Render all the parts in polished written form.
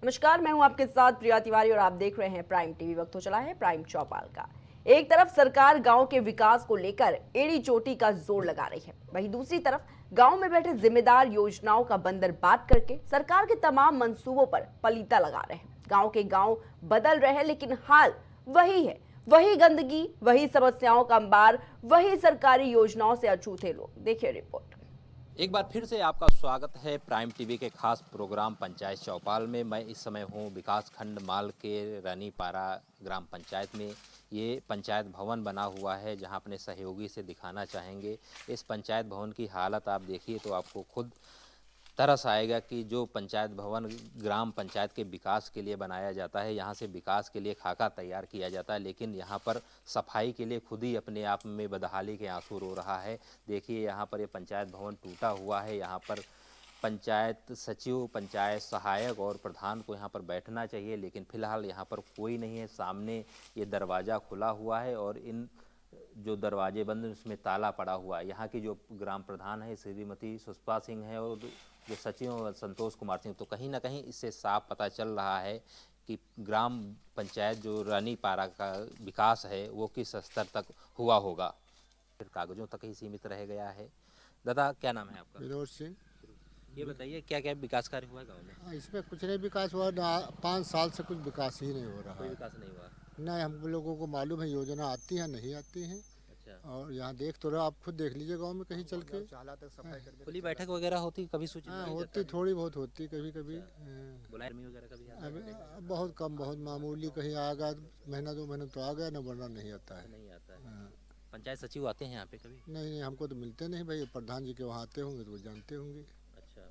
नमस्कार, मैं हूं आपके साथ प्रिया तिवारी और आप देख रहे हैं प्राइम टीवी। वक्त हो चला है प्राइम चौपाल का। एक तरफ सरकार गांव के विकास को लेकर एड़ी चोटी का जोर लगा रही है, वहीं दूसरी तरफ गांव में बैठे जिम्मेदार योजनाओं का बंदर बात करके सरकार के तमाम मंसूबों पर पलीता लगा रहे हैं। गांव बदल रहे हैं, लेकिन हाल वही है। वही गंदगी, वही समस्याओं का अंबार, वही सरकारी योजनाओं से अछूते लोग। देखिए रिपोर्ट। एक बार फिर से आपका स्वागत है प्राइम टीवी के खास प्रोग्राम पंचायत चौपाल में। मैं इस समय हूँ विकास खंड माल के रानीपारा ग्राम पंचायत में। ये पंचायत भवन बना हुआ है, जहाँ अपने सहयोगी से दिखाना चाहेंगे। इस पंचायत भवन की हालत आप देखिए तो आपको खुद तरस आएगा कि जो पंचायत भवन ग्राम पंचायत के विकास के लिए बनाया जाता है, यहाँ से विकास के लिए खाका तैयार किया जाता है, लेकिन यहाँ पर सफाई के लिए खुद ही अपने आप में बदहाली के आंसू रो रहा है। देखिए यहाँ पर ये पंचायत भवन टूटा हुआ है। यहाँ पर पंचायत सचिव, पंचायत सहायक और प्रधान को यहाँ पर बैठना चाहिए, लेकिन फिलहाल यहाँ पर कोई नहीं है। सामने ये दरवाज़ा खुला हुआ है और इन जो दरवाजे बंद उसमें ताला पड़ा हुआ है। यहाँ की जो ग्राम प्रधान है श्रीमती सुष्पा सिंह है और जो सचिव संतोष कुमार सिंह। तो कहीं ना कहीं इससे साफ पता चल रहा है कि ग्राम पंचायत जो रानीपारा का विकास है वो किस स्तर तक हुआ होगा, फिर कागजों तक ही सीमित रह गया है। दादा, क्या नाम है आपका? विनोद सिंह। ये बताइए क्या क्या विकास कार्य हुआ है गाँव में? इसमें कुछ नहीं विकास हुआ ना, 5 साल से कुछ विकास ही नहीं हो रहा कोई है। विकास नहीं हुआ? नहीं, हम लोगों को मालूम है योजना आती है नहीं आती है। अच्छा, और यहाँ देख तो रहे हो, आप खुद देख लीजिए गांव में कहीं चल के। खुली बैठक वगैरह होती, कभी सूचित हाँ, नहीं होती थोड़ी बहुत होती कभी कभी। बुलाए वगैरह कभी आता है? अब बहुत कम, बहुत मामूली, कहीं आ गया महीना 2 महीने तो आ गया, न वरना नहीं आता है। नहीं आता है। हाँ। पंचायत सचिव आते हैं यहाँ पे कभी? नहीं नहीं, हमको तो मिलते नहीं भाई। प्रधान जी के वहाँ आते होंगे तो वो जानते होंगे। अच्छा,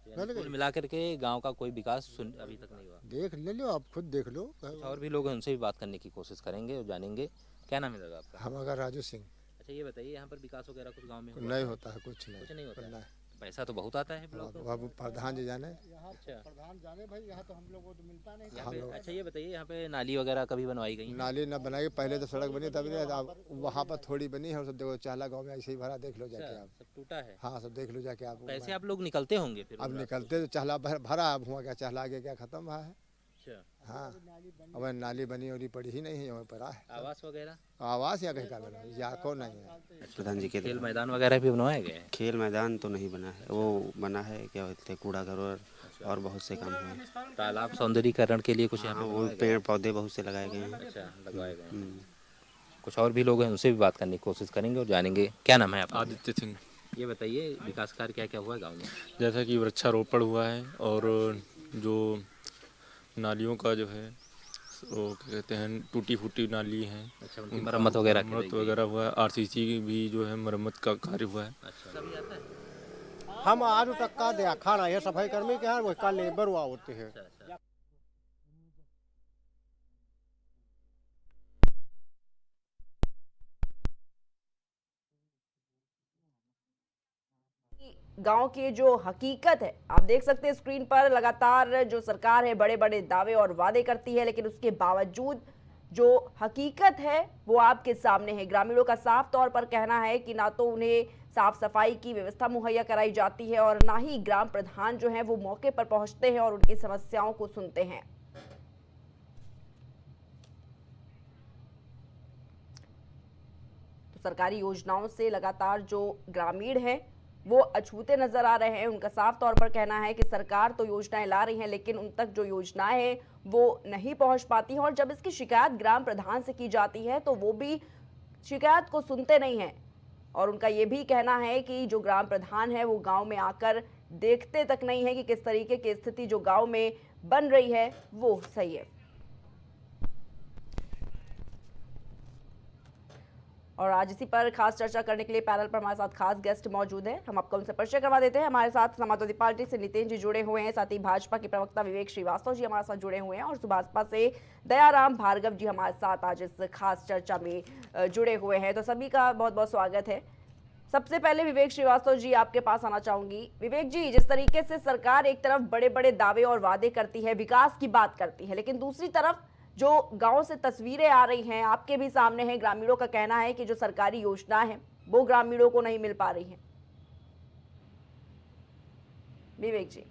तो यानी कुल मिला करके गांव का कोई विकास अभी तक नहीं हुआ। देख ले लो, आप खुद देख लो। कुछ और भी लोग हैं, उनसे भी बात करने की कोशिश करेंगे और जानेंगे। क्या नाम है दादा आपका? हम अगर राजू सिंह। अच्छा, ये बताइए यहाँ पर विकास वगैरह कुछ गांव में हुआ? नहीं होता है, कुछ नहीं। कुछ नहीं होता है? नहीं। पैसा तो बहुत आता है ब्लॉक को। अब प्रधान जी जाने। अच्छा, प्रधान जाने भाई, यहाँ तो हम लोगों को तो मिलता नहीं। यहाँ पे अच्छा ये बताइए यहाँ पे नाली वगैरह कभी बनवाई गई? नाली न बनाई, पहले तो सड़क बनी तब नहीं, अब वहाँ पर थोड़ी बनी है। और सब देखो चाहला गांव में ऐसे ही भरा, देख लो जाके आप। सब टूटा है? हाँ, सब देख लो जाके आप। कैसे आप लोग निकलते होंगे फिर? अब निकलते तो चाहला भरा, अब हुआ क्या, चाहला आगे क्या खत्म हुआ है। अच्छा, हाँ, अब नाली बनी और पड़ी ही नहीं है, वहीं पर है। आवास वगैरह? आवास या कहीं का बना, या कौन नहीं है। प्रधान जी के खेल मैदान वगैरह भी बनवाए गए हैं? खेल मैदान तो नहीं बना है, वो बना है क्या बोलते हैं कूड़ा घर और बहुत से काम हुए। तालाब सौंदर्यीकरण के लिए कुछ यहाँ हाँ, पे वो बनवाए गए? पेड़ पौधे बहुत से लगाए गए हैं। अच्छा, लगवाए गए हैं। कुछ और भी लोग हैं, उनसे भी बात करने की कोशिश करेंगे और जानेंगे। क्या नाम है आपका? आदित्य सिंह। ये बताइए विकास कार्य क्या क्या हुआ है गाँव में? जैसा कि वृक्षारोपण हुआ है और जो नालियों का जो है वो क्या कहते हैं, टूटी फूटी नाली हैं, अच्छा, उनकी मरम्मत वगैरह की मरम्मत गई? वगैरह हुआ है। आरसीसी की भी जो है मरम्मत का कार्य हुआ है। अच्छा, अभी आता है? हम आज तक का देखा नहीं है सफाई कर्मी के यहाँ, वो का लेबर हुआ होते हैं। अच्छा, अच्छा। गांव की जो हकीकत है, आप देख सकते हैं स्क्रीन पर। लगातार जो सरकार है बड़े बड़े दावे और वादे करती है, लेकिन उसके बावजूद जो हकीकत है वो आपके सामने है। ग्रामीणों का साफ तौर पर कहना है कि ना तो उन्हें साफ सफाई की व्यवस्था मुहैया कराई जाती है और ना ही ग्राम प्रधान जो है वो मौके पर पहुंचते हैं और उनकी समस्याओं को सुनते हैं। तो सरकारी योजनाओं से लगातार जो ग्रामीण हैं वो अछूते नजर आ रहे हैं। उनका साफ तौर पर कहना है कि सरकार तो योजनाएं ला रही है, लेकिन उन तक जो योजनाएं हैं वो नहीं पहुंच पाती हैं। और जब इसकी शिकायत ग्राम प्रधान से की जाती है तो वो भी शिकायत को सुनते नहीं हैं। और उनका ये भी कहना है कि जो ग्राम प्रधान है वो गांव में आकर देखते तक नहीं है कि किस तरीके की स्थिति जो गांव में बन रही है वो सही है। और आज इसी पर खास चर्चा करने के लिए पैनल पर हमारे साथ खास गेस्ट मौजूद हैं। हम आपको उनसे परिचय करवा देते हैं। हमारे साथ समाजवादी पार्टी से नितिन जी जुड़े हुए हैं, साथ ही भाजपा के प्रवक्ता विवेक श्रीवास्तव जी हमारे साथ जुड़े हुए हैं और सुभाषपा से दयाराम भार्गव जी हमारे साथ आज इस खास चर्चा में जुड़े हुए हैं। तो सभी का बहुत बहुत स्वागत है। सबसे पहले विवेक श्रीवास्तव जी आपके पास आना चाहूंगी। विवेक जी, जिस तरीके से सरकार एक तरफ बड़े बड़े दावे और वादे करती है, विकास की बात करती है, लेकिन दूसरी तरफ जो गांव से तस्वीरें आ रही हैं आपके भी सामने हैं, ग्रामीणों का कहना है कि जो सरकारी योजना है वो ग्रामीणों को नहीं मिल पा रही है। विवेक जी।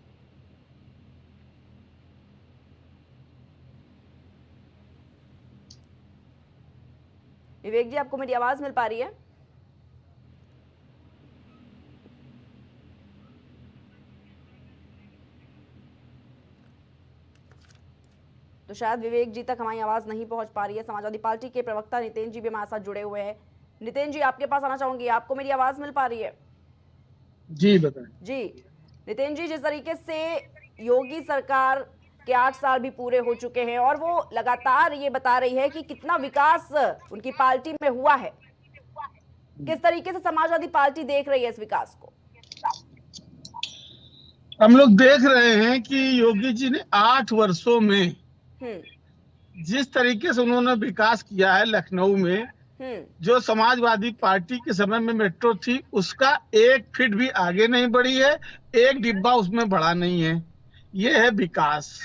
विवेक जी, आपको मेरी आवाज मिल पा रही है? तो शायद विवेक जी तक हमारी आवाज नहीं पहुंच पा रही है। समाजवादी पार्टी के प्रवक्ता नितिन जी भी हमारे साथ जुड़े हुए हैं। नितिन जी, आपके पास आना चाहूंगी, आपको मेरी आवाज मिल पा रही है? जी बताएं। जी नितिन जी, जिस तरीके से योगी सरकार के 8 साल भी पूरे हो चुके हैं और वो लगातार ये बता रही है कि कितना विकास उनकी पार्टी में हुआ है, किस तरीके से समाजवादी पार्टी देख रही है इस विकास को? हम लोग देख रहे हैं कि योगी जी ने 8 वर्षों में जिस तरीके से उन्होंने विकास किया है लखनऊ में, जो समाजवादी पार्टी के समय में मेट्रो थी उसका 1 फीट भी आगे नहीं बढ़ी है, 1 डिब्बा उसमें बढ़ा नहीं है। ये है विकास।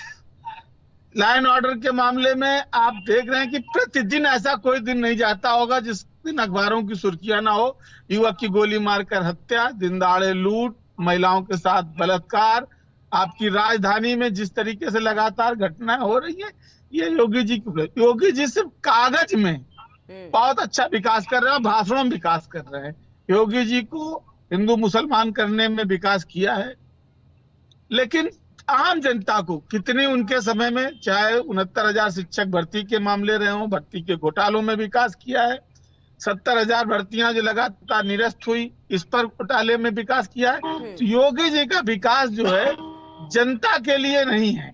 लाइन ऑर्डर के मामले में आप देख रहे हैं कि प्रतिदिन ऐसा कोई दिन नहीं जाता होगा जिस दिन अखबारों की सुर्खियां ना हो। युवक की गोली मारकर हत्या, दिन दहाड़े लूट, महिलाओं के साथ बलात्कार, आपकी राजधानी में जिस तरीके से लगातार घटनाएं हो रही है, ये योगी जी सिर्फ कागज में बहुत अच्छा विकास कर रहे हैं, भाषणों में विकास कर रहे हैं। योगी जी को हिंदू मुसलमान करने में विकास किया है, लेकिन आम जनता को कितनी उनके समय में, चाहे 69,000 शिक्षक भर्ती के मामले रहे हों, भर्ती के घोटालों में विकास किया है, 70,000 भर्तियां जो लगातार निरस्त हुई, इस पर घोटाले में विकास किया है। तो योगी जी का विकास जो है जनता के लिए नहीं है,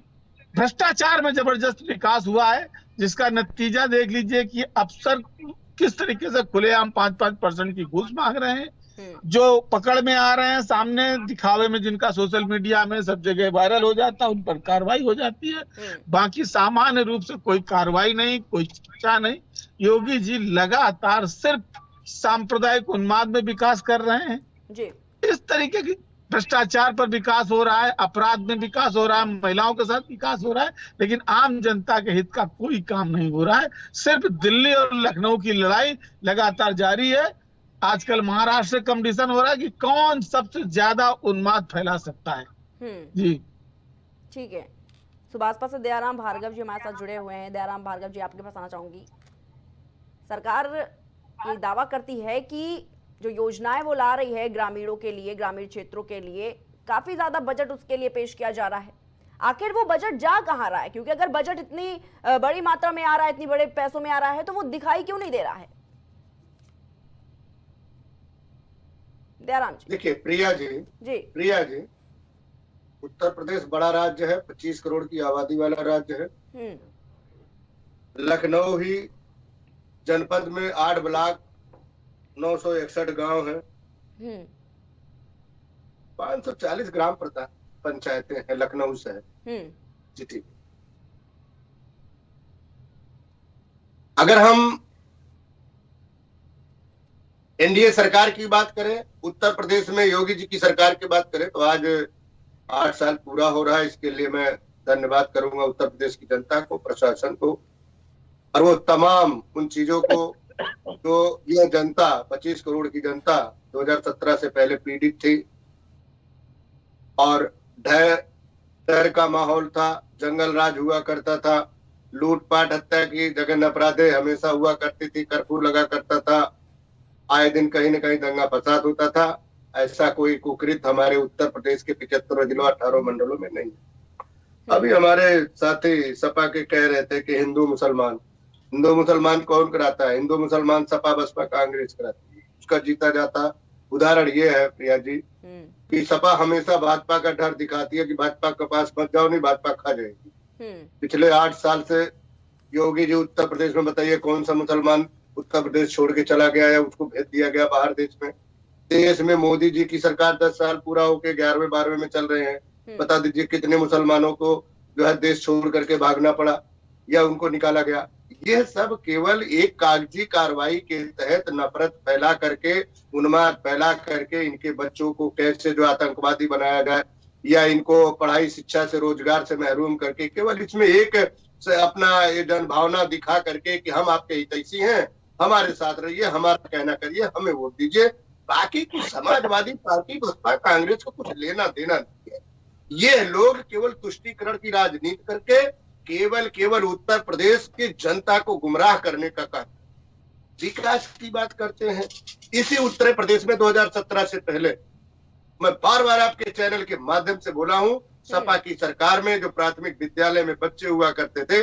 भ्रष्टाचार में जबरदस्त विकास हुआ है, जिसका नतीजा देख लीजिए कि अफसर किस तरीके से खुलेआम 5-5% की घूस मांग रहे हैं, जो पकड़ में आ रहे हैं, सामने दिखावे में जिनका सोशल मीडिया में सब जगह वायरल हो जाता है, उन पर कार्रवाई हो जाती है। बाकी सामान्य रूप से कोई कार्रवाई नहीं, कोई शिक्षा नहीं। योगी जी लगातार सिर्फ सांप्रदायिक उन्माद में विकास कर रहे हैं जी। इस तरीके की भ्रष्टाचार पर विकास हो रहा है, अपराध में विकास हो रहा है, महिलाओं के साथ विकास हो रहा है, लेकिन आम जनता के हित का कोई काम नहीं हो रहा है। सिर्फ दिल्ली और लखनऊ की लड़ाई लगातार जारी है। आजकल महाराष्ट्र से कंपटीशन हो रहा है कि कौन सबसे ज्यादा उन्माद फैला सकता है। जी ठीक है। सुभाषपा से दयाराम भार्गव जी हमारे साथ जुड़े हुए हैं। दयाराम भार्गव जी, आपके पास आना चाहूंगी। सरकार ये दावा करती है कि जो योजनाएं वो ला रही है ग्रामीणों के लिए, ग्रामीण क्षेत्रों के लिए, काफी ज्यादा बजट उसके लिए पेश किया जा रहा है। आखिर वो बजट जा कहां रहा है? क्योंकि अगर बजट इतनी बड़ी मात्रा में आ रहा है, इतनी बड़े पैसों में आ रहा है, तो वो दिखाई क्यों नहीं दे रहा है? दयाराम जी। देखिए प्रिया जी, उत्तर प्रदेश बड़ा राज्य है, 25 करोड़ की आबादी वाला राज्य है। लखनऊ ही जनपद में 8 ब्लॉक 961 गांव है, 540 ग्राम पंचायतें हैं लखनऊ शहर। जी, अगर हम एनडीए सरकार की बात करें, उत्तर प्रदेश में योगी जी की सरकार की बात करें, तो आज 8 साल पूरा हो रहा है। इसके लिए मैं धन्यवाद करूंगा उत्तर प्रदेश की जनता को, प्रशासन को, और वो तमाम उन चीजों को जो यह जनता, 25 करोड़ की जनता 2017 से पहले पीड़ित थी, और डर का माहौल था, जंगल राज हुआ करता था, लूटपाट हत्या की जघन्य अपराधे हमेशा हुआ करती थी, कर्फ्यू लगा करता था, आए दिन कहीं न कहीं दंगा फसाद होता था। ऐसा कोई कुकृत हमारे उत्तर प्रदेश के 75 जिलों 18 मंडलों में नहीं है। अभी हमारे साथी सपा के कह रहे थे कि हिंदू मुसलमान कौन कराता है? हिंदू मुसलमान सपा बसपा कांग्रेस कराती है। उसका जीता जाता उदाहरण ये है प्रिया जी कि सपा हमेशा भाजपा का डर दिखाती है कि भाजपा के पास मत जाओ, नहीं भाजपा खा जाएगी। पिछले 8 साल से योगी जी उत्तर प्रदेश में, बताइए कौन सा मुसलमान उत्तर प्रदेश छोड़ के चला गया या उसको भेज दिया गया बाहर देश में? देश में मोदी जी की सरकार 10 साल पूरा होके 11वें 12वें में चल रहे हैं। बता दीजिए कितने मुसलमानों को जो है देश छोड़ करके भागना पड़ा या उनको निकाला गया। यह सब केवल एक कागजी कार्रवाई के तहत नफरत फैला करके, उन्माद फैला करके इनके बच्चों को कैसे जो आतंकवादी बनाया जाए या इनको पढ़ाई शिक्षा से रोजगार से महरूम करके, केवल इसमें एक अपना ये जनभावना दिखा करके कि हम आपके हितैषी हैं, हमारे साथ रहिए, हमारा कहना करिए, हमें वोट दीजिए। बाकी कुछ समाजवादी पार्टी बसपा कांग्रेस को कुछ लेना देना नहीं है। ये लोग केवल तुष्टीकरण की राजनीति करके केवल उत्तर प्रदेश की जनता को गुमराह करने का काम। विकास की बात करते हैं। इसी उत्तर प्रदेश में 2017 से पहले मैं बार बार आपके चैनल के माध्यम से बोला हूं, सपा की सरकार में जो प्राथमिक विद्यालय में बच्चे हुआ करते थे,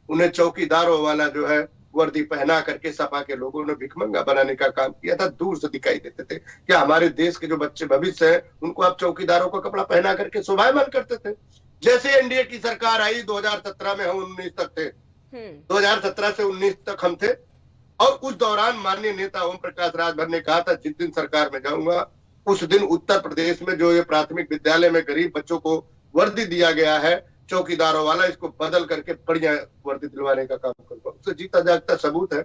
उन्हें चौकीदारों वाला जो है वर्दी पहना करके सपा के लोगों ने भिखमंगा बनाने का काम किया था। दूर से दिखाई देते थे क्या हमारे देश के जो बच्चे भविष्य है उनको आप चौकीदारों का कपड़ा पहना करके शोभायमान करते थे। जैसे एनडीए की सरकार आई 2017 में हम 19 तक थे, 2017 से 19 तक हम थे, और उस दौरान माननीय नेता ओम प्रकाश राजभर ने कहा था जिस दिन सरकार में जाऊंगा उस दिन उत्तर प्रदेश में जो ये प्राथमिक विद्यालय में गरीब बच्चों को वर्दी दिया गया है चौकीदारों वाला, इसको बदल करके बढ़िया वर्दी दिलवाने का काम करूंगा। उससे जीता जागता सबूत है।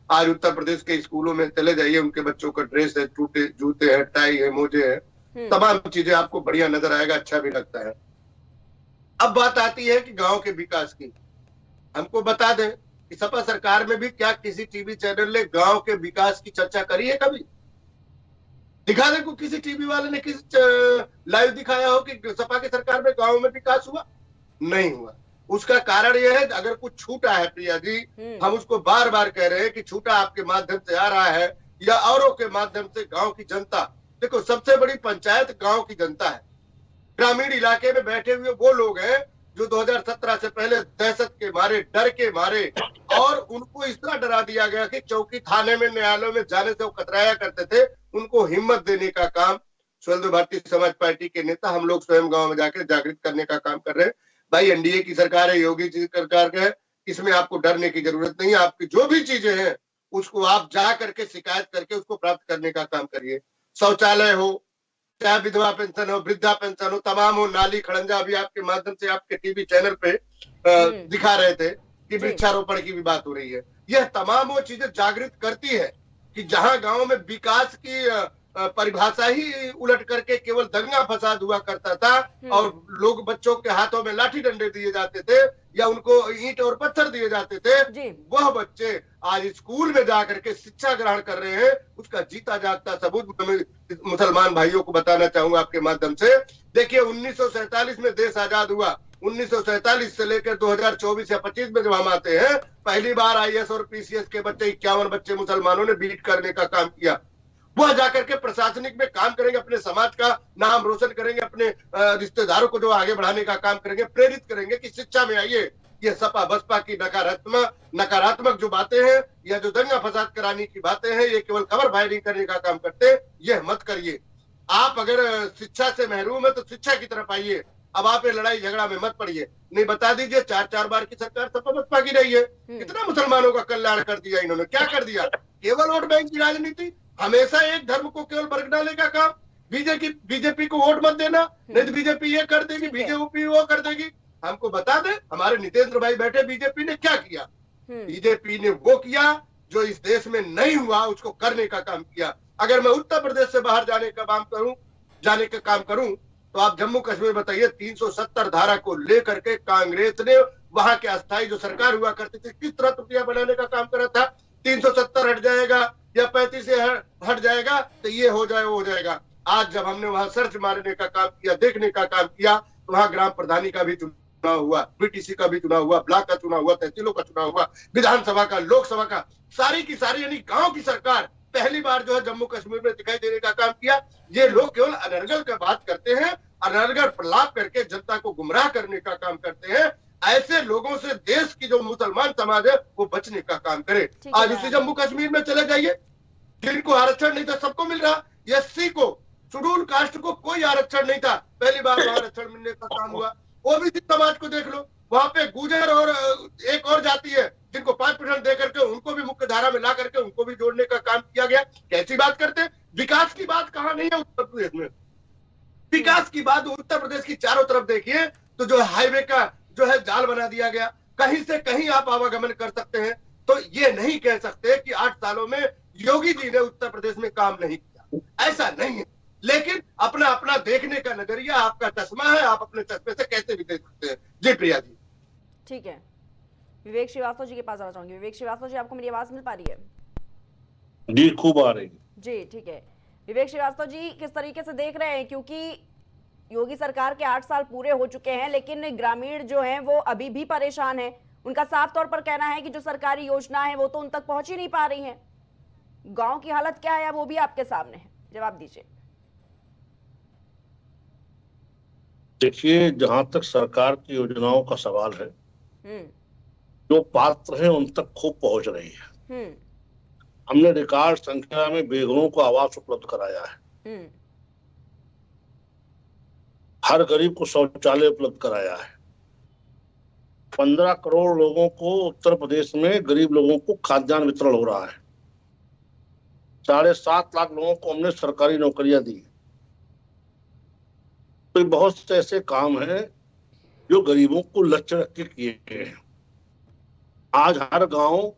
आज उत्तर प्रदेश के स्कूलों में चले जाइए, उनके बच्चों का ड्रेस है, टूटे जूते हैं, टाई है, मोजे है, तमाम चीजें आपको बढ़िया नजर आएगा, अच्छा भी लगता है। अब बात आती है कि गांव के विकास की। हमको बता दें कि सपा सरकार में भी क्या किसी टीवी चैनल ने गांव के विकास की चर्चा करी है कभी? दिखा दे को किसी टीवी वाले ने किसी लाइव दिखाया हो कि सपा की सरकार में गांव में विकास हुआ? नहीं हुआ। उसका कारण यह है अगर कुछ छूटा है प्रिया जी, हम उसको बार बार कह रहे हैं कि छूटा आपके माध्यम से आ रहा है या औरों के माध्यम से गांव की जनता। देखो सबसे बड़ी पंचायत गांव की जनता है। ग्रामीण इलाके में बैठे हुए वो लोग हैं जो 2017 से पहले दहशत के मारे, डर के मारे, और उनको इस तरह डरा दिया गया कि चौकी, थाने में, न्यायालयों में जाने से वो कतराया करते थे। उनको हिम्मत देने का काम स्वतंत्र भारतीय समाज पार्टी के नेता, हम लोग स्वयं गांव में जाकर जागृत करने का काम कर रहे हैं। भाई एनडीए की सरकार है, योगी जी सरकार है, इसमें आपको डरने की जरूरत नहीं है। आपकी जो भी चीजें हैं उसको आप जा करके शिकायत करके उसको प्राप्त करने का काम करिए। शौचालय हो, चाहे विधवा पेंशन हो, वृद्धा पेंशन हो, तमाम हो, नाली खड़ंजा भी आपके माध्यम से आपके टीवी चैनल पे दिखा रहे थे कि वृक्षारोपण की भी बात हो रही है। यह तमाम वो चीजें जागृत करती है कि जहां गांव में विकास की परिभाषा ही उलट करके केवल दंगा फसाद हुआ करता था और लोग, बच्चों के हाथों में लाठी डंडे दिए जाते थे या उनको ईंट और पत्थर दिए जाते थे, वह बच्चे आज स्कूल में जाकर के शिक्षा ग्रहण कर रहे हैं। उसका जीता जागता सबूत मैं मुसलमान भाइयों को बताना चाहूंगा आपके माध्यम से। देखिए 1947 में देश आजाद हुआ, 1947 से लेकर 2024 या 25 में जब हम आते हैं, पहली बार आईएएस और पीसीएस के बच्चे 51 बच्चे मुसलमानों ने बीट करने का काम किया। वह जाकर के प्रशासनिक में काम करेंगे, अपने समाज का नाम रोशन करेंगे, अपने रिश्तेदारों को जो आगे बढ़ाने का काम करेंगे, प्रेरित करेंगे कि शिक्षा में आइए। ये सपा बसपा की नकारात्मक जो बातें हैं या जो दंगा फसाद कराने की बातें हैं, ये केवल खबर फायरिंग करने का काम करते हैं। यह मत करिए। आप अगर शिक्षा से महरूम है तो शिक्षा की तरफ आइए। अब आप ये लड़ाई झगड़ा में मत पड़िए। नहीं, बता दीजिए 4 बार की सरकार सपा बसपा की रही है, कितना मुसलमानों का कल्याण कर दिया इन्होंने? क्या कर दिया? केवल वोट बैंक की राजनीति, हमेशा एक धर्म को केवल बरगडाने का काम। बीजेपी को वोट मत देना, नहीं तो बीजेपी ये कर देगी, बीजेपी वो कर देगी। हमको बता दे हमारे नितेंद्र भाई बैठे, बीजेपी ने क्या किया? बीजेपी ने वो किया जो इस देश में नहीं हुआ, उसको करने का काम किया। अगर मैं उत्तर प्रदेश से बाहर जाने का काम करूं तो आप जम्मू कश्मीर बताइए, 370 धारा को लेकर के कांग्रेस ने वहां के अस्थायी जो सरकार हुआ करती थी किस तरह त्रुटियां बनाने का काम करा था। 370 हट जाएगा या 35 से हट जाएगा तो ये हो जाए वो हो जाएगा। आज जब हमने वहां सर्च मारने का काम किया, देखने का काम किया, तो वहां ग्राम प्रधानी का भी चुनाव हुआ, बीटीसी का भी चुनाव हुआ, ब्लॉक का चुनाव हुआ, तहसीलों का चुनाव हुआ, विधानसभा का, लोकसभा का, सारी की सारी यानी गांव की सरकार पहली बार जो है जम्मू कश्मीर में दिखाई देने का काम किया। ये लोग केवल अनर्गल की बात करते हैं, अनर्गल प्रलाप करके जनता को गुमराह करने का काम करते हैं। ऐसे लोगों से देश की जो मुसलमान समाज है वो बचने का काम करे। आज उसी जम्मू कश्मीर में चले जाइए, जिनको आरक्षण नहीं था सबको मिल रहा। एससी को, शेड्यूल कास्ट को कोई आरक्षण नहीं था, पहली बार आरक्षण मिलने का काम हुआ। ओबीसी समाज को देख लो, वहां पे गुर्जर और एक और जाति है जिनको 5% दे करके उनको भी मुख्य धारा में ला करके उनको भी जोड़ने का काम किया गया। कैसी बात करते हैं? विकास की बात कहाँ नहीं है उत्तर प्रदेश में? विकास की बात उत्तर प्रदेश की चारों तरफ देखिए तो जो हाईवे का जो है जाल बना दिया गया, कहीं से कहीं आप आवागमन कर सकते हैं। तो ये नहीं कह सकते कि 8 सालों में योगी जी ने उत्तर प्रदेश में काम नहीं किया, ऐसा नहीं है। लेकिन अपना अपना देखने का नजरिया, आपका चश्मा है, आप अपने चश्मे से कैसे भी देख सकते हैं। जी प्रिया जी। ठीक है, विवेक श्रीवास्तव जी के पास आना चाहूंगी। विवेक श्रीवास्तव जी, आपको मेरी आवाज मिल पा रही है? जी खूब आ रही है जी, ठीक है। विवेक श्रीवास्तव जी, किस तरीके से देख रहे हैं, क्योंकि योगी सरकार के 8 साल पूरे हो चुके हैं लेकिन ग्रामीण जो हैं वो अभी भी परेशान हैं। उनका साफ तौर पर कहना है कि जो सरकारी योजना है वो तो उन तक पहुंच ही नहीं पा रही है। गांव की हालत क्या है वो भी आपके सामने है, जवाब दीजिए। देखिए, जहां तक सरकार की योजनाओं का सवाल है, जो पात्र हैं उन तक खूब पहुंच रही है। हमने रिकॉर्ड संख्या में बेघरों को आवास उपलब्ध कराया है, हर गरीब को शौचालय उपलब्ध कराया है, 15 करोड़ लोगों को उत्तर प्रदेश में गरीब लोगों को खाद्यान्न वितरण हो रहा है, 7.5 लाख लोगों को हमने सरकारी नौकरियां दी। तो ये बहुत से ऐसे काम हैं जो गरीबों को लक्ष्य रख के किए गए हैं। आज हर गांव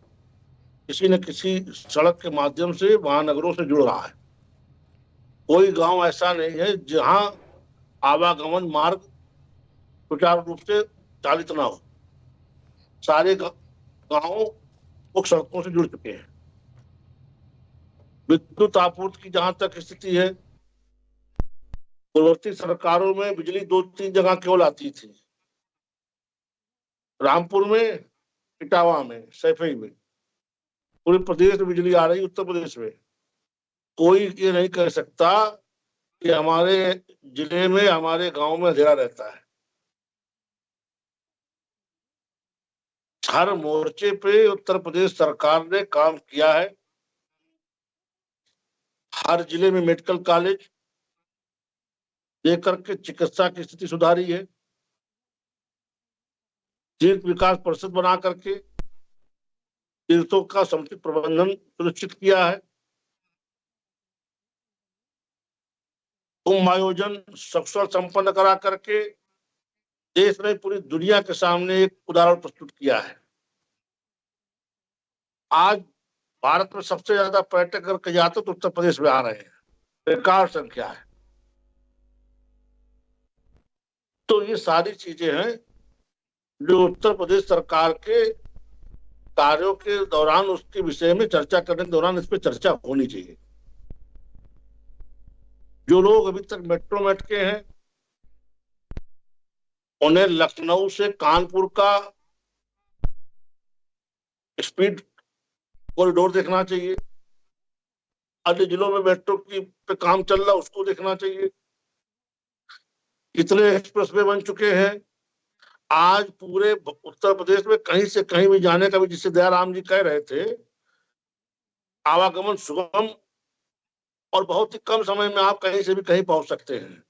किसी न किसी सड़क के माध्यम से महानगरों से जुड़ रहा है। कोई गांव ऐसा नहीं है जहां आवागमन मार्ग सुचारू रूप से चालित ना हो। सारे गांव मुख्य सड़कों से जुड़ चुके हैं। विद्युत आपूर्ति की जहां तक स्थिति है, पूर्ववर्ती सरकारों में बिजली 2-3 जगह केवल आती थी, रामपुर में, इटावा में, सैफई में। पूरे प्रदेश में बिजली आ रही, उत्तर प्रदेश में। कोई ये नहीं कह सकता कि हमारे जिले में, हमारे गांव में अंधेरा रहता है। हर मोर्चे पे उत्तर प्रदेश सरकार ने काम किया है। हर जिले में मेडिकल कॉलेज देकर के चिकित्सा की स्थिति सुधारी है, तीर्थ विकास परिषद बना करके तीर्थों का समुचित प्रबंधन सुनिश्चित किया है, कुंभ आयोजन सकुशल संपन्न करा करके देश ने पूरी दुनिया के सामने एक उदाहरण प्रस्तुत किया है। आज भारत में सबसे ज्यादा पर्यटक अगर कहे जाते तो उत्तर प्रदेश में आ रहे हैं, रिकॉर्ड संख्या है। तो ये सारी चीजें हैं जो उत्तर प्रदेश सरकार के कार्यों के दौरान, उसके विषय में चर्चा करने के दौरान इस पे चर्चा होनी चाहिए। जो लोग अभी तक मेट्रो में अटके हैं, उन्हें लखनऊ से कानपुर का स्पीड कॉरिडोर देखना चाहिए। अन्य जिलों में मेट्रो की पे काम चल रहा, उसको देखना चाहिए। कितने एक्सप्रेसवे बन चुके हैं। आज पूरे उत्तर प्रदेश में कहीं से कहीं भी जाने का भी, जिसे दयाराम जी कह रहे थे, आवागमन सुगम और बहुत ही कम समय में आप कहीं से भी कहीं पहुंच सकते हैं।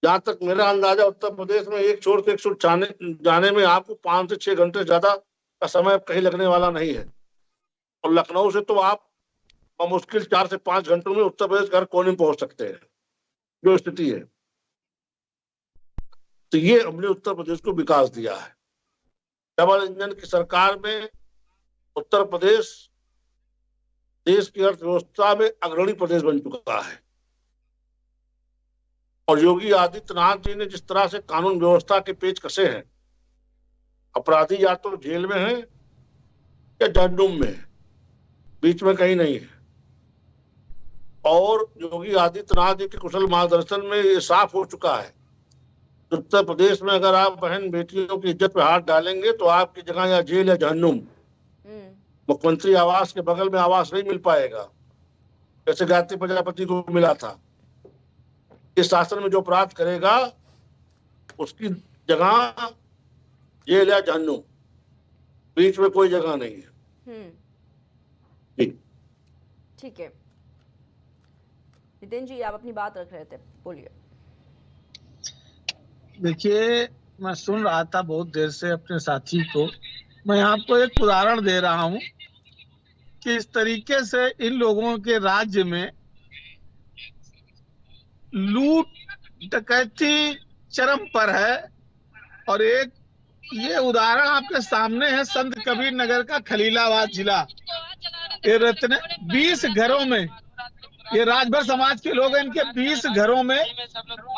जहां तक मेरा अंदाजा, उत्तर प्रदेश में एक छोर से एक छोर जाने में आपको 5 से 6 घंटे ज्यादा का समय कहीं लगने वाला नहीं है। और लखनऊ से तो आप मुश्किल 4 से 5 घंटों में उत्तर प्रदेश हर कोने में पहुंच सकते हैं, जो स्थिति है। तो ये हमने उत्तर प्रदेश को विकास दिया है। डबल इंजन की सरकार में उत्तर प्रदेश देश की अर्थव्यवस्था में अग्रणी प्रदेश बन चुका है। और योगी आदित्यनाथ जी ने जिस तरह से कानून व्यवस्था के पेच कसे हैं, अपराधी या तो जेल में है या जहन्नुम में है, बीच में कहीं नहीं है। और योगी आदित्यनाथ जी के कुशल मार्गदर्शन में ये साफ हो चुका है, उत्तर प्रदेश में अगर आप बहन बेटियों की इज्जत पे हाथ डालेंगे तो आपकी जगह या जेल या जहन्नुम। मुख्यमंत्री आवास के बगल में आवास नहीं मिल पाएगा, जैसे गायत्री प्रजापति को मिला था। इस शासन में जो अपराध करेगा उसकी जगह जेल या जहन्नुम, बीच में कोई जगह नहीं है। ठीक है नितिन जी, आप अपनी बात रख रहे थे, बोलिए। देखिए, मैं सुन रहा था बहुत देर से अपने साथी को। मैं आपको एक उदाहरण दे रहा हूं कि इस तरीके से इन लोगों के राज्य में लूट डकैती चरम पर है। और एक ये उदाहरण आपके सामने है, संत कबीर नगर का खलीलाबाद जिला। ये रत्न 20 घरों में, ये राजभर समाज के लोग हैं, इनके 20 घरों में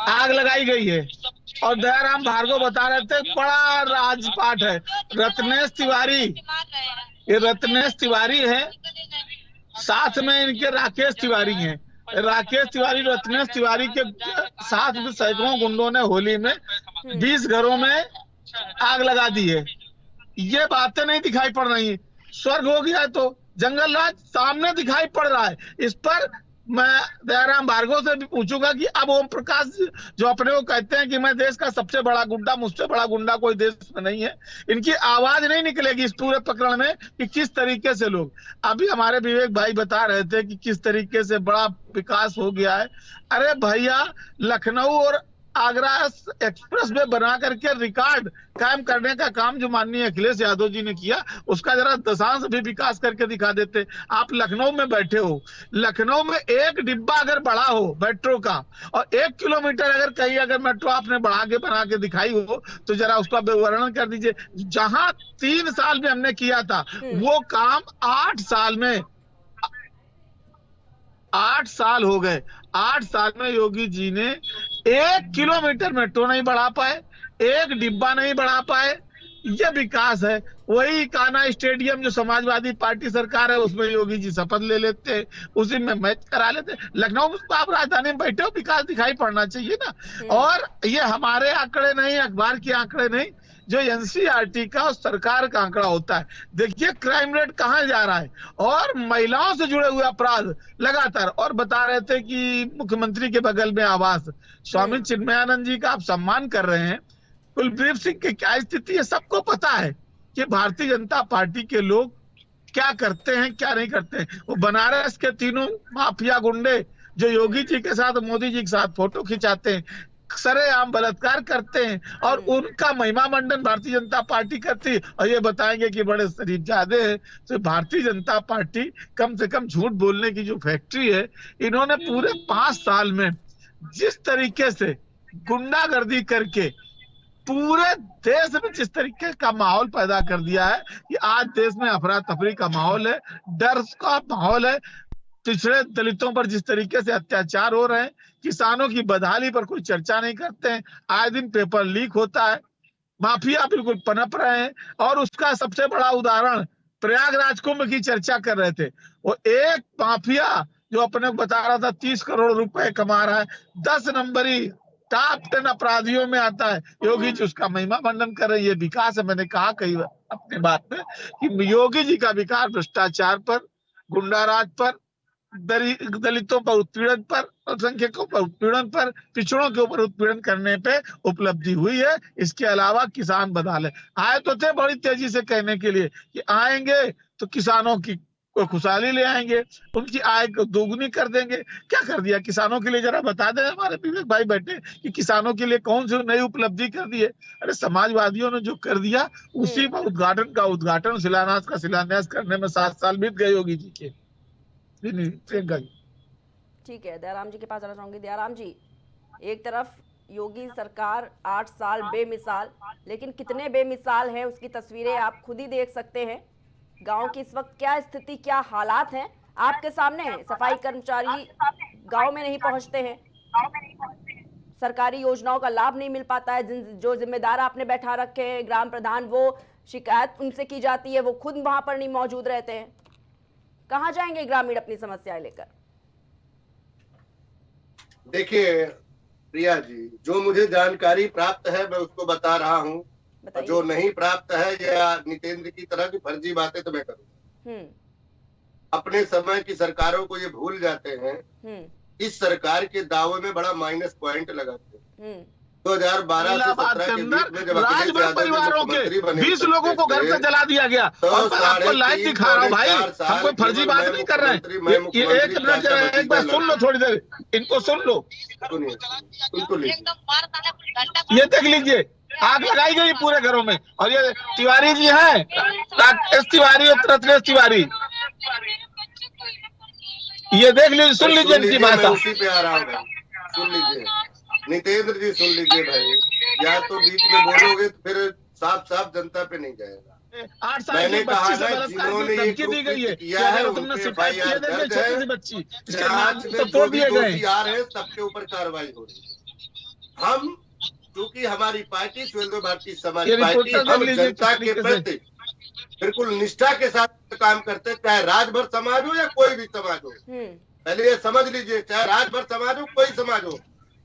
आग लगाई गई है। और दयाराम भार्गव बता रहे थे बड़ा राजपाट है। रत्नेश तिवारी, ये रत्नेश तिवारी है, साथ में इनके राकेश तिवारी हैं। राकेश तिवारी, रत्नेश तिवारी के साथ में सैकड़ों गुंडों ने होली में 20 घरों में आग लगा दी है। ये बातें नहीं दिखाई पड़ रही। स्वर्ग हो गया तो जंगल राज सामने दिखाई पड़ रहा है। इस पर मैं दयाराम भार्गव से भी पूछूंगा कि अब ओम प्रकाश जो अपने को कहते हैं कि मैं देश का सबसे बड़ा गुंडा, मुझसे बड़ा गुंडा कोई देश में नहीं है, इनकी आवाज नहीं निकलेगी इस पूरे प्रकरण में कि किस तरीके से लोग, अभी हमारे विवेक भाई बता रहे थे कि किस तरीके से बड़ा विकास हो गया है। अरे भैया, लखनऊ और आगरा एक्सप्रेस वे बना करके रिकॉर्ड कायम करने का काम जो माननीय अखिलेश यादव जी ने किया, उसका जरा दशांश भी विकास करके दिखा देते। आप लखनऊ में बैठे हो, लखनऊ में एक डिब्बा अगर बड़ा हो मेट्रो का और 1 किलोमीटर अगर कहीं अगर मेट्रो आपने बढ़ा के बना के दिखाई हो तो जरा उसका वर्णन कर दीजिए। जहां 3 साल में हमने किया था वो काम 8 साल में, 8 साल हो गए। 8 साल में योगी जी ने 1 किलोमीटर मेट्रो नहीं बढ़ा पाए, एक डिब्बा नहीं बढ़ा पाए। ये विकास है। वही कान्हा स्टेडियम जो समाजवादी पार्टी सरकार है उसमें योगी जी शपथ ले लेते, उसी में मैच करा लेते। लखनऊ में आप राजधानी में बैठे हो, विकास दिखाई पड़ना चाहिए ना। और ये हमारे आंकड़े नहीं, अखबार के आंकड़े नहीं, जो एनसीईआरटी का और सरकार का आंकड़ा होता है। देखिए क्राइम रेट कहां जा रहा है और महिलाओं से जुड़े हुए अपराध लगातार। और बता रहे थे कि मुख्यमंत्री के बगल में आवास, स्वामी चिन्मयानंद जी का आप सम्मान कर रहे हैं। कुलदीप सिंह की क्या स्थिति है सबको पता है कि भारतीय जनता पार्टी के लोग क्या करते हैं क्या नहीं करते हैं। वो बनारस के तीनों माफिया गुंडे जो योगी जी के साथ, मोदी जी के साथ फोटो खिंचाते हैं, सरेआम बलात्कार करते हैं और उनका महिमा मंडन भारतीय जनता पार्टी करती है और ये बताएंगे कि बड़े शरीफ जादे हैं। तो भारतीय जनता पार्टी कम से कम झूठ बोलने की जो फैक्ट्री है, इन्होंने पूरे 5 साल में जिस तरीके से गुंडागर्दी करके पूरे देश में जिस तरीके का माहौल पैदा कर दिया है कि आज देश में अफरा तफरी का माहौल है, डर का माहौल है, पिछड़े दलितों पर जिस तरीके से अत्याचार हो रहे हैं, किसानों की बदहाली पर कोई चर्चा नहीं करते हैं, आए दिन पेपर लीक होता है, माफिया बिल्कुल पनप रहे हैं। और उसका सबसे बड़ा उदाहरण प्रयागराज कुंभ की चर्चा कर रहे थे। वो एक माफिया जो अपने को बता रहा था 30 करोड़ रुपए कमा रहा है, 10 नंबरी टॉप 10 अपराधियों में आता है, योगी जी उसका महिमा मंडन कर रहे हैं। ये विकास है। मैंने कहा कई बार अपने बात में कि योगी जी का विकास भ्रष्टाचार पर, गुंडाराज पर, दलितों पर उत्पीड़न पर, अल्पसंख्यकों पर उत्पीड़न पर, पिछड़ों के ऊपर उत्पीड़न करने पे उपलब्धि हुई है। इसके अलावा किसान बदहाल आए तो थे बड़ी तेजी से कहने के लिए कि आएंगे तो किसानों की खुशहाली ले आएंगे, उनकी आय को दोगुनी कर देंगे। क्या कर दिया किसानों के लिए, जरा बता दें हमारे विवेक भाई बैठे कि किसानों के लिए कौन सी नई उपलब्धि कर दी है। अरे समाजवादियों ने जो कर दिया उसी पर उद्घाटन शिलान्यास का शिलान्यास करने में 7 साल बीत गए योगी जी के। ठीक है, दयाराम जी के पास जाना चाहूंगी। दयाराम जी, एक तरफ योगी सरकार 8 साल बेमिसाल, लेकिन कितने बेमिसाल हैं उसकी तस्वीरें आप खुद ही देख सकते हैं। गांव की इस वक्त क्या स्थिति, क्या हालात हैं आपके सामने है। सफाई कर्मचारी गांव में नहीं पहुंचते हैं, सरकारी योजनाओं का लाभ नहीं मिल पाता है। जो जिम्मेदार आपने बैठा रखे हैं ग्राम प्रधान, वो शिकायत उनसे की जाती है, वो खुद वहां पर नहीं मौजूद रहते हैं। कहां जाएंगे ग्रामीण अपनी समस्याएं लेकर? देखिए प्रिया जी, जो मुझे जानकारी प्राप्त है मैं उसको बता रहा हूँ, जो नहीं प्राप्त है या नितेंद्र की तरह की फर्जी बातें तो मैं करूँगा। अपने समय की सरकारों को ये भूल जाते हैं। इस सरकार के दावे में बड़ा माइनस पॉइंट लगाते हैं। 2012 से 17 के बीच में जब अखिलेश यादव मुख्यमंत्री बने, 20 लोगों को घर से जला दिया गया। और मैं आपको लाइव दिखा रहा हूँ भाई, हम कोई फर्जी बात नहीं कर रहे हैं। ये एक मिनट एक बार सुन लो, थोड़ी देर इनको सुन लो। ये देख लीजिए, आग लगाई गई पूरे घरों में। और ये तिवारी जी हैं, राकेश तिवारी और रत्नेश तिवारी, ये देख लीजिए, सुन लीजिए इनकी भाषा। उसी पे आ रहा हूँ, सुन लीजिए नितेंद्र जी, सुन लीजिए भाई। या तो बीच में बोलोगे तो फिर साफ साफ जनता पे नहीं जाएगा। 8 साल मैंने की कहा बच्ची से ना, बलात्कार जिन्होंने की ये धमकी दी गई है, किया है तुमने उनके शिकायत किया दर्ज छोटी सी है। बच्ची, इसके आज नाम में तो जो तोड़ भी दिए गए। दोषी आ रहे हैं सबके ऊपर कार्रवाई हो रही है। हम क्योंकि हमारी पार्टी स्वतंत्र भारतीय समाज पार्टी, हम जनता के प्रति बिल्कुल निष्ठा के साथ काम करते, चाहे राजभर समाज हो या कोई भी समाज हो। पहले ये समझ लीजिए, चाहे राजभर समाज हो, कोई समाज हो,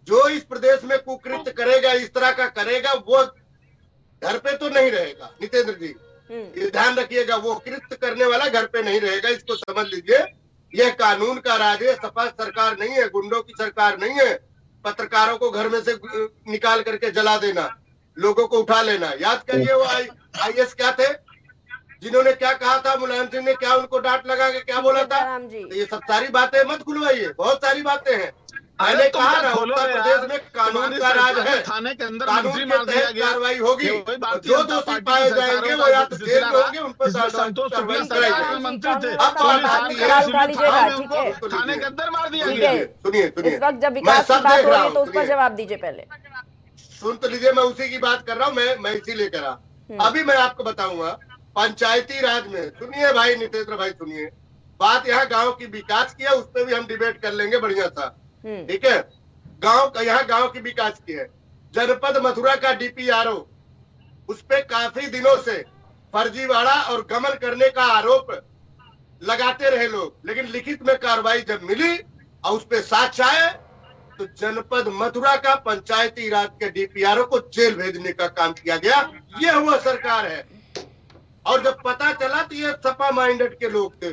जो इस प्रदेश में कुकृत्य करेगा, इस तरह का करेगा, वो घर पे तो नहीं रहेगा। नितेंद्र जी, ये ध्यान रखिएगा, वो कृत्य करने वाला घर पे नहीं रहेगा, इसको समझ लीजिए। यह कानून का राज है, सपा सरकार नहीं है, गुंडों की सरकार नहीं है। पत्रकारों को घर में से निकाल करके जला देना, लोगों को उठा लेना। याद करिए वो IAS क्या थे, जिन्होंने क्या कहा था, मुलायम सिंह ने क्या उनको डांट लगा के क्या बोला था। तो ये सब सारी बातें मत खुलवाइए, बहुत सारी बातें हैं। मैंने कहा ना, उत्तर प्रदेश में कानून का राज है, थाने के अंदर कानून मंत्री के मार दिया तहत गया। कार्रवाई होगी। जो दोषी पाए जाएंगे वो या तो जेल में होंगे, उन पर कार्रवाई कराई जाएगी। मंत्री थे, अब बात आती है, थाने के अंदर मार दिया ठीक गया। है, सुनिए इस वक्त जब मैं विकास की सब बात देख हो रहा रही है तो हूँ, उस पर जवाब दीजिए पहले। सुन तो लीजिए, मैं उसी की बात कर रहा हूँ, मैं इसीलिए करा। अभी मैं आपको बताऊंगा पंचायती राज में, सुनिए भाई नितेंद्र भाई, सुनिए बात। यहाँ गांव की विकास की है, उस पर भी हम डिबेट कर लेंगे बढ़िया सा, ठीक है। यहाँ गांव की विकास की है। जनपद मथुरा का DPRO, उस पे काफी दिनों से फर्जीवाड़ा और गमन करने का आरोप लगाते रहे लोग, लेकिन लिखित में कार्रवाई जब मिली और उस पे साक्ष्य आए तो जनपद मथुरा का पंचायती राज के DPRO को जेल भेजने का काम किया गया। ये हुआ सरकार है। और जब पता चला तो ये सपा माइंडेड के लोग थे।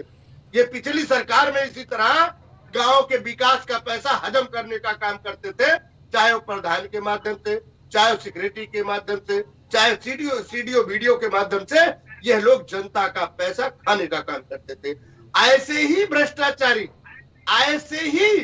ये पिछली सरकार में इसी तरह गांव के विकास का पैसा हजम करने का काम करते थे, चाहे वो प्रधान के माध्यम से, चाहे सेक्रेटरी के माध्यम से, चाहे सीडीओ वीडियो के माध्यम से, यह लोग जनता का पैसा खाने का काम करते थे। ऐसे ही भ्रष्टाचारी, ऐसे ही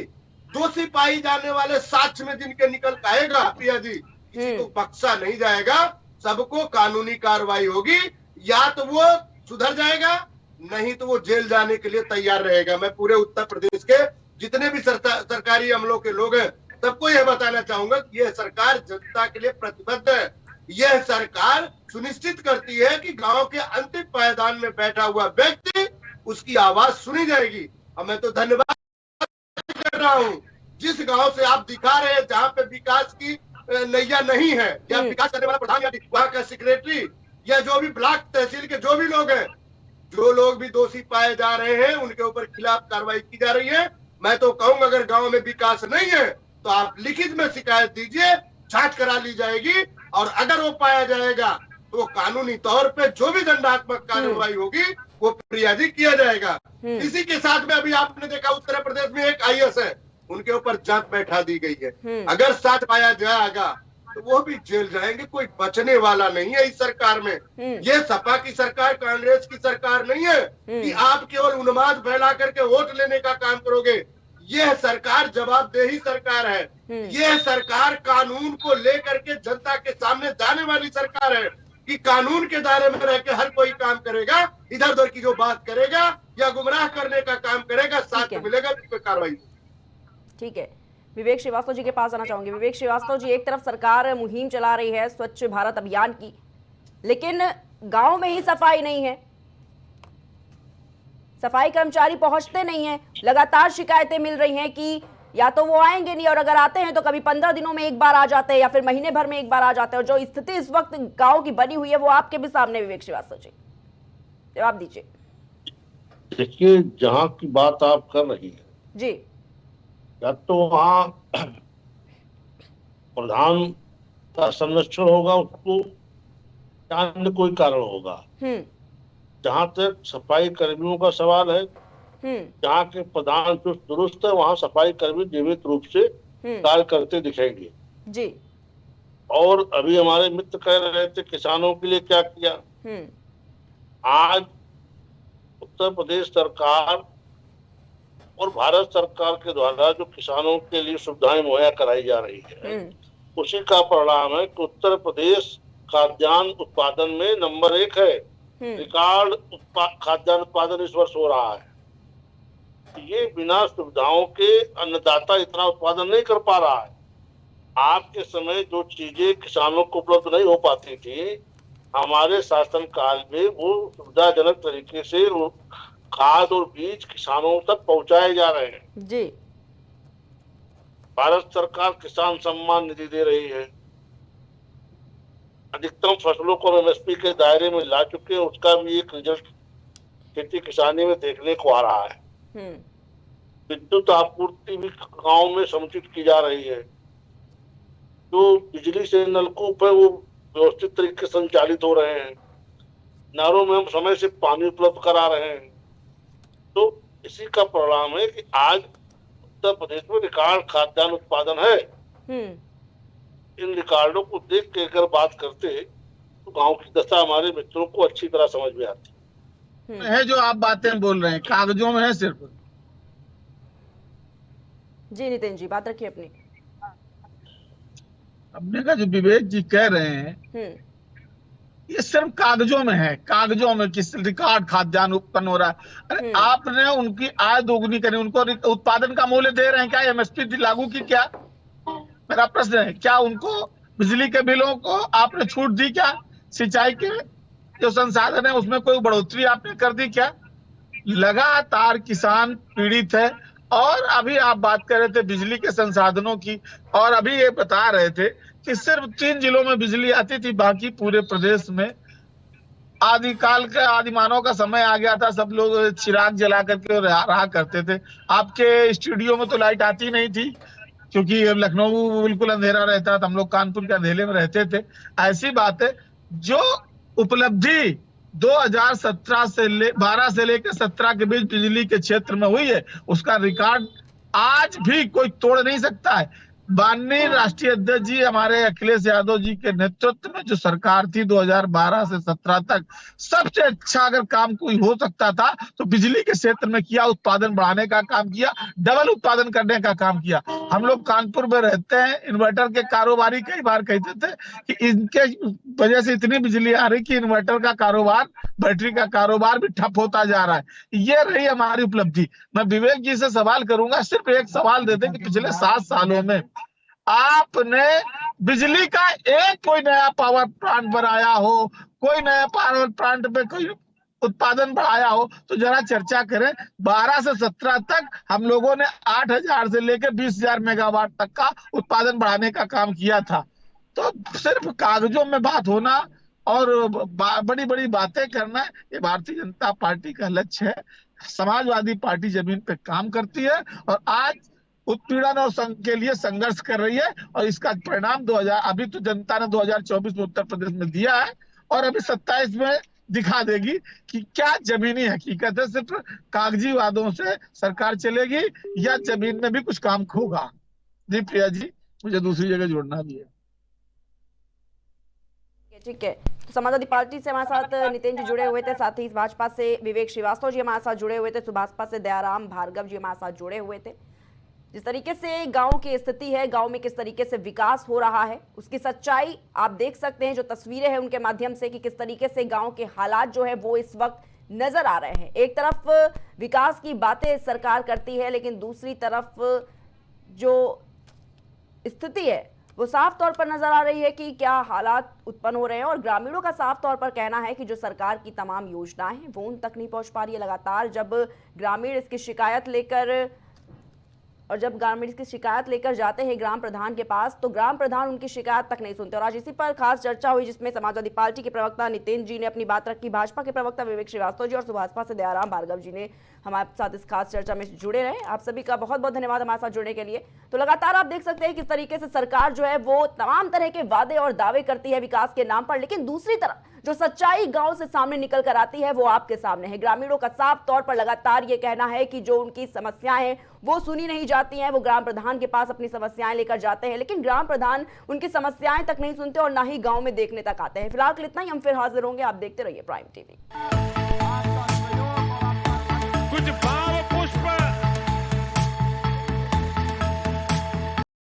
दोषी पाई जाने वाले साक्ष्य में जिनके निकल आएगा प्रिया जी, किसी को बख्शा नहीं जाएगा, सबको कानूनी कार्रवाई होगी। या तो वो सुधर जाएगा, नहीं तो वो जेल जाने के लिए तैयार रहेगा। मैं पूरे उत्तर प्रदेश के जितने भी सरकारी अमलों के लोग हैं सबको यह बताना चाहूंगा कि यह सरकार जनता के लिए प्रतिबद्ध है। यह सरकार सुनिश्चित करती है कि गांव के अंतिम पायदान में बैठा हुआ व्यक्ति, उसकी आवाज सुनी जाएगी। और मैं तो धन्यवाद कर रहा हूँ, जिस गांव से आप दिखा रहे हैं जहाँ पे विकास की नैया नहीं है, या विकास करने वाला प्रधान या वहाँ का सेक्रेटरी या जो भी ब्लॉक तहसील के जो भी लोग हैं, जो लोग भी दोषी पाए जा रहे हैं, उनके ऊपर खिलाफ कार्रवाई की जा रही है। मैं तो कहूंगा अगर गांव में विकास नहीं है तो आप लिखित में शिकायत दीजिए, जांच करा ली जाएगी, और अगर वो पाया जाएगा तो कानूनी तौर पे जो भी दंडात्मक कार्रवाई होगी वो प्रिया जी किया जाएगा। इसी के साथ में अभी आपने देखा उत्तर प्रदेश में एक IAS है, उनके ऊपर जांच बैठा दी गई है। अगर सच पाया जाएगा तो वो भी जेल जाएंगे, कोई बचने वाला नहीं है इस सरकार में। ये सपा की सरकार, कांग्रेस की सरकार नहीं है कि आप केवल उन्माद फैला करके वोट लेने का काम करोगे। यह सरकार जवाबदेही सरकार है। यह सरकार कानून को लेकर के जनता के सामने जाने वाली सरकार है कि कानून के दायरे में रह के हर कोई काम करेगा, इधर उधर की जो बात करेगा या गुमराह करने का काम करेगा, साथ मिलेगा उस पर कार्रवाई। ठीक है, विवेक श्रीवास्तव जी के पास आना चाहूंगी। विवेक श्रीवास्तव जी, एक तरफ सरकार मुहिम चला रही है स्वच्छ भारत अभियान की, लेकिन गांव में ही सफाई नहीं है, सफाई कर्मचारी पहुंचते नहीं हैं। लगातार शिकायतें मिल रही हैं कि या तो वो आएंगे नहीं, और अगर आते हैं तो कभी 15 दिनों में एक बार आ जाते हैं या फिर महीने भर में एक बार आ जाते हैं। और जो स्थिति इस वक्त गांव की बनी हुई है वो आपके भी सामने। विवेक श्रीवास्तव जी, जवाब दीजिए। देखिए, जहाँ की बात आप कर रही है जी, या तो वहाँ प्रधान का संरक्षण होगा उसको, या अन्य कोई कारण होगा। जहाँ तक सफाई कर्मियों का सवाल है, जहाँ के प्रधान चुस्त दुरुस्त है, वहाँ सफाई कर्मी जीवित रूप से कार्य करते दिखेंगे जी। और अभी हमारे मित्र कह रहे थे किसानों के लिए क्या किया। आज उत्तर प्रदेश सरकार और भारत सरकार के द्वारा जो किसानों के लिए सुविधाएं मुहैया कराई जा रही है, उसी का परिणाम है कि उत्तर प्रदेश खाद्यान्न उत्पादन में नंबर 1 है। रिकॉर्ड खाद्यान्न उत्पादन इस वर्ष हो रहा है। ये बिना सुविधाओं के अन्नदाता इतना उत्पादन नहीं कर पा रहा है। आपके समय जो चीजें किसानों को उपलब्ध नहीं हो पाती थी, हमारे शासन काल में वो सुविधाजनक तरीके से खाद और बीज किसानों तक पहुंचाए जा रहे हैं जी। भारत सरकार किसान सम्मान निधि दे रही है, अधिकतम फसलों को MSP के दायरे में ला चुके हैं। उसका भी एक रिजल्ट खेती किसानी में देखने को आ रहा है। विद्युत आपूर्ति भी गांव में समुचित की जा रही है। जो बिजली से नलकूप है वो व्यवस्थित तरीके से संचालित हो रहे हैं। नहरों में हम समय से पानी उपलब्ध करा रहे हैं। तो इसी का परिणाम है कि आज उत्तर प्रदेश में रिकॉर्ड खाद्यान्न उत्पादन है। इन रिकॉर्डों को देख के अगर बात करते तो गांव की दशा हमारे मित्रों को अच्छी तरह समझ में आती है। जो आप बातें बोल रहे हैं कागजों में है सिर्फ। जी नितिन जी, बात रखिए अपनी। अपने का जो विवेक जी कह रहे हैं ये सिर्फ कागजों में है, कागजों में किस रिकॉर्ड खाद्यान्न उत्पन्न हो रहा है। अरे आपने उनकी आय दोगुनी करी, उनको उत्पादन का मूल्य दे रहे हैं क्या? एमएसपी लागू की क्या? मेरा प्रश्न है, क्या उनको बिजली के बिलों को आपने छूट दी क्या? सिंचाई के जो संसाधन है उसमें कोई बढ़ोतरी आपने कर दी क्या? लगातार किसान पीड़ित है। और अभी आप बात कर रहे थे बिजली के संसाधनों की, और अभी ये बता रहे थे कि सिर्फ 3 जिलों में बिजली आती थी, बाकी पूरे प्रदेश में आदिकाल का आदिमानव का समय आ गया था, सब लोग चिराग जला करके रहा करते थे। आपके स्टूडियो में तो लाइट आती नहीं थी क्योंकि लखनऊ बिल्कुल अंधेरा रहता था, हम लोग कानपुर के अंधेरे में रहते थे। ऐसी बात है, जो उपलब्धि 2017 से 12 से लेकर 17 के बीच बिजली के क्षेत्र में हुई है, उसका रिकॉर्ड आज भी कोई तोड़ नहीं सकता है। माननीय राष्ट्रीय अध्यक्ष जी हमारे अखिलेश यादव जी के नेतृत्व में जो सरकार थी 2012 से 17 तक, सबसे अच्छा अगर काम कोई हो सकता था तो बिजली के क्षेत्र में किया। उत्पादन बढ़ाने का काम किया, डबल उत्पादन करने का काम किया। हम लोग कानपुर में रहते हैं, इन्वर्टर के कारोबारी कई बार कहते थे कि इनके वजह से इतनी बिजली आ रही कि इन्वर्टर का कारोबार, बैटरी का कारोबार भी ठप होता जा रहा है। ये रही हमारी उपलब्धि। मैं विवेक जी से सवाल करूंगा, सिर्फ एक सवाल देते कि पिछले 7 सालों में आपने बिजली का एक कोई नया पावर प्लांट बनाया हो, कोई नया पावर प्लांट में कोई उत्पादन बढ़ाया हो तो जरा चर्चा करें। 12 से 17 तक हम लोगों ने 8,000 से लेकर 20,000 मेगावाट तक का उत्पादन बढ़ाने का काम किया था। तो सिर्फ कागजों में बात होना और बड़ी बड़ी बातें करना, ये भारतीय जनता पार्टी का लक्ष्य है। समाजवादी पार्टी जमीन पे काम करती है और आज उत्पीड़न और के लिए संघर्ष कर रही है, और इसका परिणाम 2000 अभी तो जनता ने 2024 में उत्तर प्रदेश में दिया है और अभी 27 में दिखा देगी कि क्या जमीनी हकीकत है। सिर्फ कागजी वादों से सरकार चलेगी या जमीन में भी कुछ काम होगा? जी प्रिया जी, मुझे दूसरी जगह जोड़ना भी है। ठीक है, तो समाजवादी पार्टी से हमारे साथ नितिन जी जुड़े हुए थे, साथ ही भाजपा से विवेक श्रीवास्तव जी हमारे साथ जुड़े हुए थे, सुभाषपा से दयाराम भार्गव जी हमारे साथ जुड़े हुए थे। जिस तरीके से गांव की स्थिति है, गांव में किस तरीके से विकास हो रहा है, उसकी सच्चाई आप देख सकते हैं जो तस्वीरें हैं उनके माध्यम से, कि किस तरीके से गांव के हालात जो है वो इस वक्त नजर आ रहे हैं। एक तरफ विकास की बातें सरकार करती है, लेकिन दूसरी तरफ जो स्थिति है वो साफ तौर पर नजर आ रही है कि क्या हालात उत्पन्न हो रहे हैं। और ग्रामीणों का साफ तौर पर कहना है कि जो सरकार की तमाम योजनाएं हैं वो उन तक नहीं पहुंच पा रही है। लगातार जब ग्रामीण इसकी शिकायत लेकर जाते हैं ग्राम प्रधान के पास, तो ग्राम प्रधान उनकी शिकायत तक नहीं सुनते। और आज इसी पर खास चर्चा हुई, जिसमें समाजवादी पार्टी के प्रवक्ता नितिन जी ने अपनी बात रखी, भाजपा के प्रवक्ता विवेक श्रीवास्तव जी और सुभाषपा से दयाराम भार्गव जी ने हमारे साथ इस खास चर्चा में जुड़े रहे। आप सभी का बहुत बहुत धन्यवाद हमारे साथ जुड़ने के लिए। तो लगातार आप देख सकते हैं किस तरीके से सरकार जो है वो तमाम तरह के वादे और दावे करती है विकास के नाम पर, लेकिन दूसरी तरफ जो सच्चाई गांव से सामने निकल कर आती है वो आपके सामने है। ग्रामीणों का साफ तौर पर लगातार ये कहना है कि जो उनकी समस्याएं हैं वो सुनी नहीं जाती हैं। वो ग्राम प्रधान के पास अपनी समस्याएं लेकर जाते हैं, लेकिन ग्राम प्रधान उनकी समस्याएं तक नहीं सुनते और ना ही गांव में देखने तक आते हैं। फिलहाल इतना ही, हम फिर हाजिर होंगे। आप देखते रहिए प्राइम टीवी।